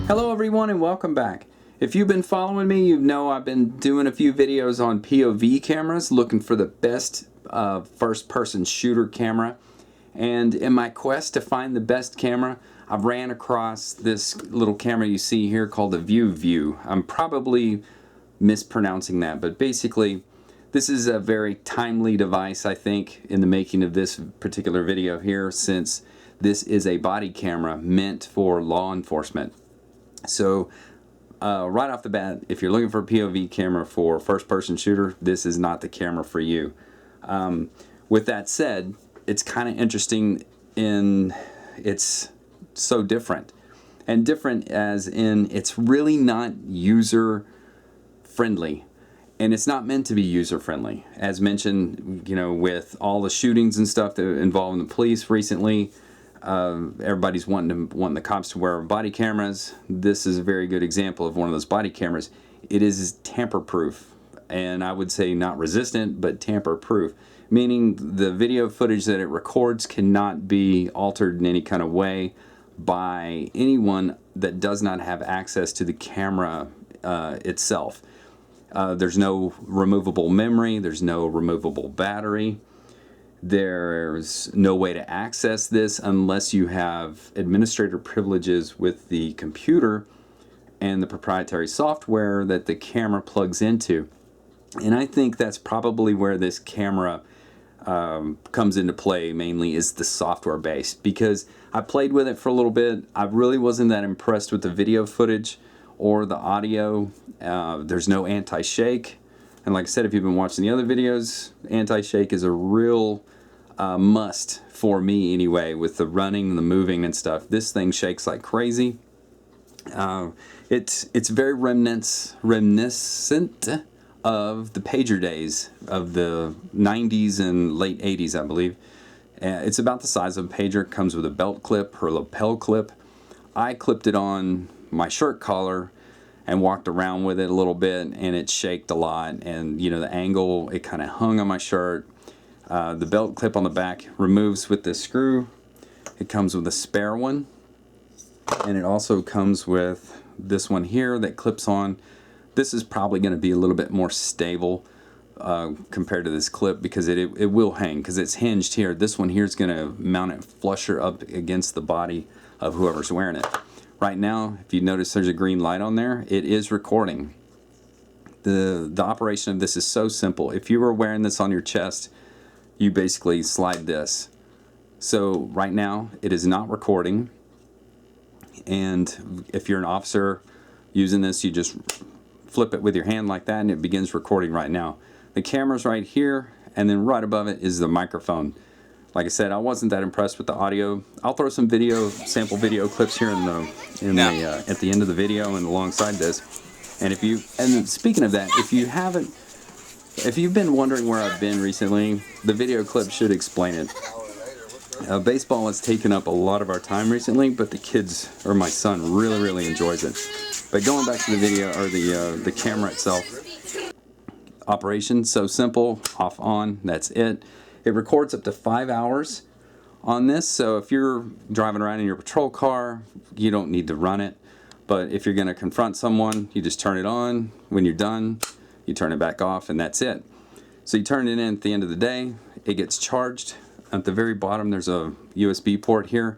Hello everyone and welcome back. If you've been following me, you know I've been doing a few videos on POV cameras, looking for the best first-person shooter camera. And in my quest to find the best camera, I've ran across this little camera you see here called the VIEVU. I'm probably mispronouncing that, but basically this is a very timely device, I think, in the making of this particular video here, since this is a body camera meant for law enforcement. So right off the bat, if you're looking for a POV camera for first-person shooter, this is not the camera for you. With that said, it's kind of interesting in it's so different. And different as in it's really not user-friendly. And it's not meant to be user-friendly. As mentioned, you know, with all the shootings and stuff that involved the police recently, everybody's wanting the cops to wear body cameras. This is a very good example of one of those body cameras. It is tamper-proof, and I would say not resistant, but tamper-proof, meaning the video footage that it records cannot be altered in any kind of way by anyone that does not have access to the camera itself. There's no removable memory, there's no removable battery. There's no way to access this unless you have administrator privileges with the computer and the proprietary software that the camera plugs into. And I think that's probably where this camera comes into play, mainly is the software base, because I played with it for a little bit. I really wasn't that impressed with the video footage or the audio. There's no anti-shake. And like I said, if you've been watching the other videos, anti-shake is a real must for me anyway, with the running and the moving and stuff. This thing shakes like crazy. It's very reminiscent of the pager days of the 90s and late 80s, I believe. It's about the size of a pager. It comes with a belt clip or lapel clip. I clipped it on my shirt collar and walked around with it a little bit, and it shaked a lot, and you know, the angle, it kind of hung on my shirt. The belt clip on the back removes with this screw. It comes with a spare one, and it also comes with this one here that clips on. This is probably going to be a little bit more stable compared to this clip, because it will hang, because it's hinged here. This one here is going to mount it flusher up against the body of whoever's wearing it. Right now, if you notice there's a green light on there, it is recording. The operation of this is so simple. If you were wearing this on your chest, you basically slide this. So right now, it is not recording. And if you're an officer using this, you just flip it with your hand like that, and it begins recording right now. The camera's right here, and then right above it is the microphone. Like I said, I wasn't that impressed with the audio. I'll throw some sample video clips here at the end of the video and alongside this. And speaking of that, if you've been wondering where I've been recently, the video clip should explain it. Baseball has taken up a lot of our time recently, but the kids, or my son, really enjoys it. But going back to the video, or the camera itself, operation, so simple, off, on, that's it. It records up to 5 hours on this, so if you're driving around in your patrol car, you don't need to run it. But if you're going to confront someone, you just turn it on. When you're done, you turn it back off, and that's it. So you turn it in at the end of the day. It gets charged. At the very bottom, there's a USB port here.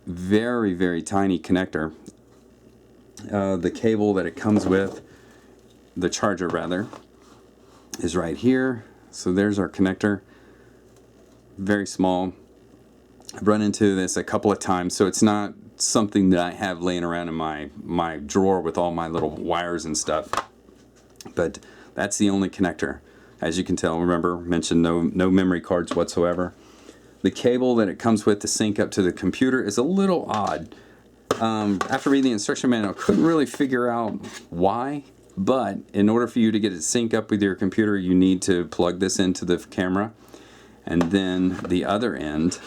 Very tiny connector. The cable that it comes with, the charger rather, is right here. So there's our connector. Very small. I've run into this a couple of times, so it's not something that I have laying around in my drawer with all my little wires and stuff. But that's the only connector. As you can tell, remember, mentioned no memory cards whatsoever. The cable that it comes with to sync up to the computer is a little odd. After reading the instruction manual, I couldn't really figure out why, but in order for you to get it synced up with your computer, you need to plug this into the camera, and then the other end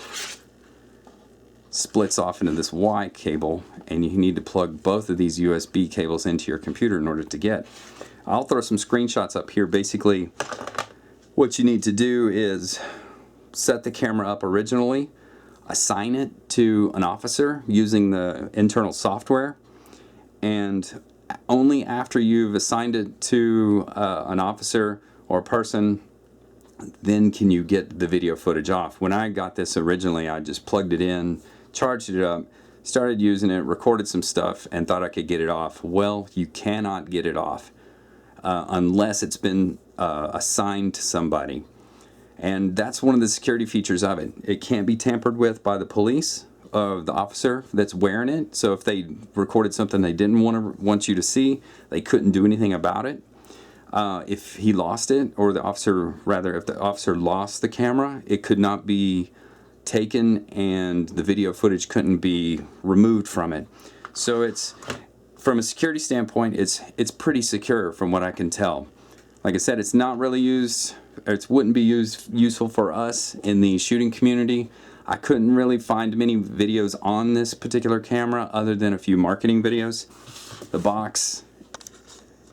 splits off into this Y cable, and you need to plug both of these USB cables into your computer in order to get. I'll throw some screenshots up here. Basically, what you need to do is set the camera up originally, assign it to an officer using the internal software, and only after you've assigned it to an officer or a person, then can you get the video footage off. When I got this originally, I just plugged it in, charged it up, started using it, recorded some stuff, and thought I could get it off. Well, you cannot get it off unless it's been assigned to somebody. And that's one of the security features of it. It can't be tampered with by the police, the officer that's wearing it. So if they recorded something they didn't want you to see, they couldn't do anything about it. If he lost it, or the officer, rather, if the officer lost the camera, it could not be taken and the video footage couldn't be removed from it. So it's, from a security standpoint, it's pretty secure from what I can tell. Like I said, it's not really used, or it wouldn't be useful for us in the shooting community. I couldn't really find many videos on this particular camera other than a few marketing videos. The box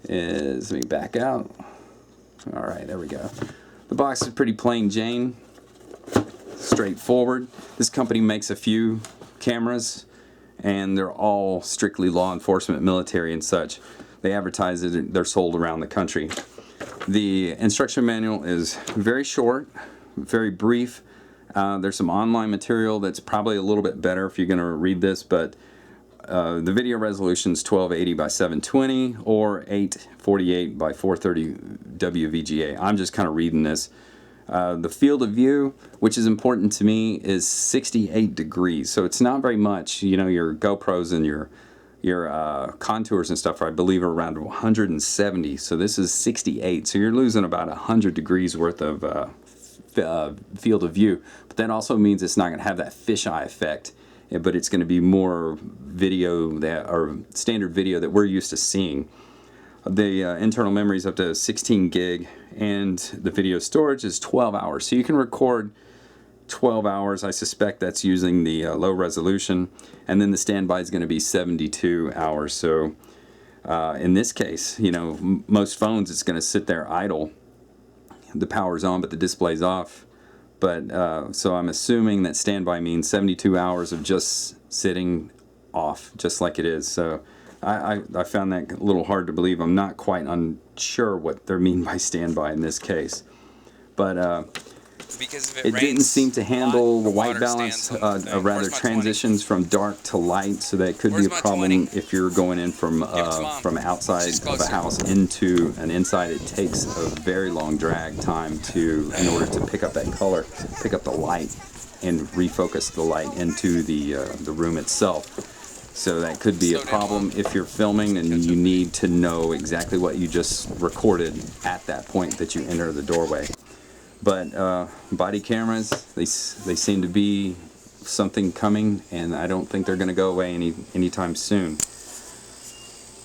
is, let me back out. All right, there we go. The box is pretty plain Jane, straightforward. This company makes a few cameras, and they're all strictly law enforcement, military, and such. They advertise that they're sold around the country. The instruction manual is very short, very brief. There's some online material that's probably a little bit better if you're going to read this, but the video resolution is 1280 by 720 or 848 by 430 WVGA. I'm just kind of reading this. The field of view, which is important to me, is 68 degrees. So it's not very much. You know, your GoPros and your contours and stuff, I believe, are around 170. So this is 68. So you're losing about 100 degrees worth of field of view. But that also means it's not going to have that fisheye effect, but it's going to be more video or standard video that we're used to seeing. The internal memory is up to 16 gig, and the video storage is 12 hours. So you can record 12 hours. I suspect that's using the low resolution, and then the standby is going to be 72 hours. So in this case, you know, most phones, it's going to sit there idle. The power's on, but the display's off. But so I'm assuming that standby means 72 hours of just sitting off, just like it is. So I found that a little hard to believe. I'm not quite unsure what they mean by standby in this case. But because it didn't seem to handle the white balance, rather transitions from dark to light, so that could be a problem if you're going in from outside of a house into an inside. It takes a very long drag time in order to pick up that color, pick up the light, and refocus the light into the room itself. So that could be a problem if you're filming and you need to know exactly what you just recorded at that point that you enter the doorway. But body cameras, they seem to be something coming, and I don't think they're going to go away anytime soon.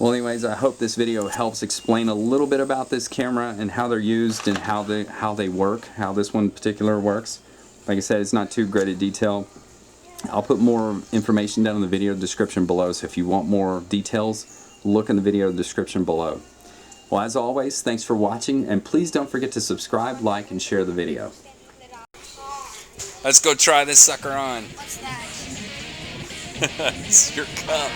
Well, anyways, I hope this video helps explain a little bit about this camera and how they're used and how they work, how this one in particular works. Like I said, it's not too great a detail. I'll put more information down in the video description below, so if you want more details, look in the video description below. Well, as always, thanks for watching, and please don't forget to subscribe, like, and share the video. Let's go try this sucker on. It's your cup.